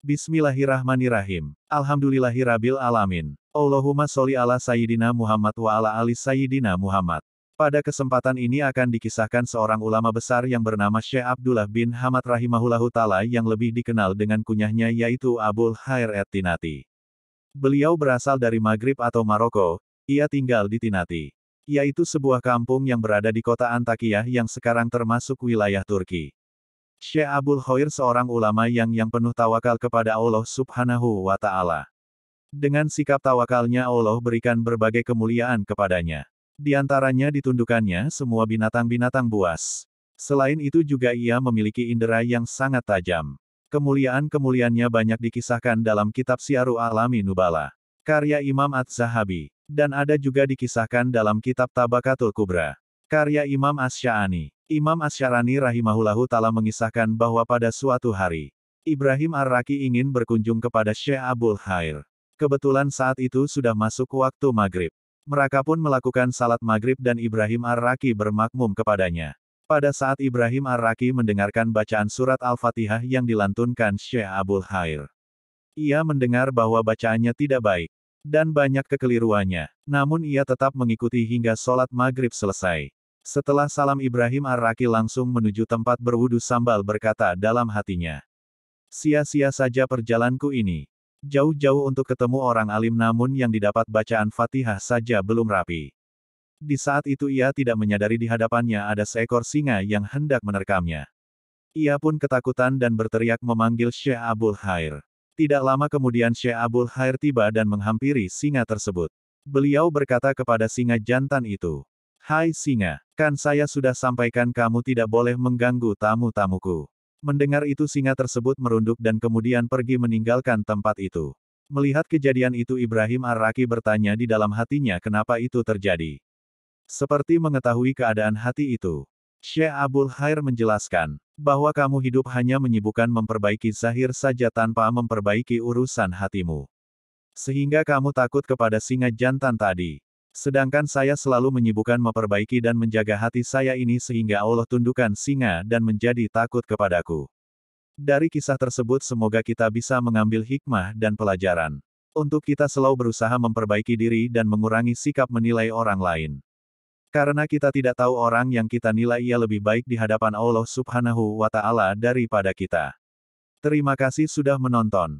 Bismillahirrahmanirrahim. Alhamdulillahirabbil alamin. Allahumma sholli ala Sayyidina Muhammad wa ala ali Sayyidina Muhammad. Pada kesempatan ini akan dikisahkan seorang ulama besar yang bernama Syekh Abdullah bin Hamad rahimahullahu ta'ala yang lebih dikenal dengan kunyahnya yaitu Abul Khair at-Tinati. Beliau berasal dari Maghrib atau Maroko, ia tinggal di Tinati, yaitu sebuah kampung yang berada di kota Antakya yang sekarang termasuk wilayah Turki. Syekh Abul Khair seorang ulama yang penuh tawakal kepada Allah Subhanahu wa Ta'ala. Dengan sikap tawakalnya Allah berikan berbagai kemuliaan kepadanya. Di antaranya ditundukkannya semua binatang-binatang buas. Selain itu juga ia memiliki indera yang sangat tajam. Kemuliaan-kemuliaannya banyak dikisahkan dalam kitab Syiaru A'lami Nubala, karya Imam Az-Zahabi, dan ada juga dikisahkan dalam kitab Tabaqatul Kubra, karya Imam Asy-Sya'ani. Imam Asy-Sya'ani rahimahullahu ta'ala mengisahkan bahwa pada suatu hari, Ibrahim Ar-Raqi ingin berkunjung kepada Syekh Abul Khair. Kebetulan saat itu sudah masuk waktu maghrib. Mereka pun melakukan salat maghrib dan Ibrahim Ar-Raqi bermakmum kepadanya. Pada saat Ibrahim Ar-Raqi mendengarkan bacaan surat Al-Fatihah yang dilantunkan Syekh Abul Khair, ia mendengar bahwa bacaannya tidak baik, dan banyak kekeliruannya. Namun ia tetap mengikuti hingga sholat maghrib selesai. Setelah salam Ibrahim Ar-Raqi langsung menuju tempat berwudu sambil berkata dalam hatinya, "Sia-sia saja perjalananku ini. Jauh-jauh untuk ketemu orang alim namun yang didapat bacaan Fatihah saja belum rapi." Di saat itu ia tidak menyadari di hadapannya ada seekor singa yang hendak menerkamnya. Ia pun ketakutan dan berteriak memanggil Syekh Abul Khair. Tidak lama kemudian Syekh Abul Khair tiba dan menghampiri singa tersebut. Beliau berkata kepada singa jantan itu, "Hai singa, kan saya sudah sampaikan kamu tidak boleh mengganggu tamu-tamuku." Mendengar itu singa tersebut merunduk dan kemudian pergi meninggalkan tempat itu. Melihat kejadian itu Ibrahim Ar-Raqi bertanya di dalam hatinya kenapa itu terjadi. Seperti mengetahui keadaan hati itu, Syekh Abul Khair menjelaskan, bahwa kamu hidup hanya menyibukkan memperbaiki zahir saja tanpa memperbaiki urusan hatimu. Sehingga kamu takut kepada singa jantan tadi. Sedangkan saya selalu menyibukkan memperbaiki dan menjaga hati saya ini sehingga Allah tundukkan singa dan menjadi takut kepadaku. Dari kisah tersebut semoga kita bisa mengambil hikmah dan pelajaran. Untuk kita selalu berusaha memperbaiki diri dan mengurangi sikap menilai orang lain. Karena kita tidak tahu orang yang kita nilai ia lebih baik di hadapan Allah Subhanahu wa Ta'ala daripada kita. Terima kasih sudah menonton.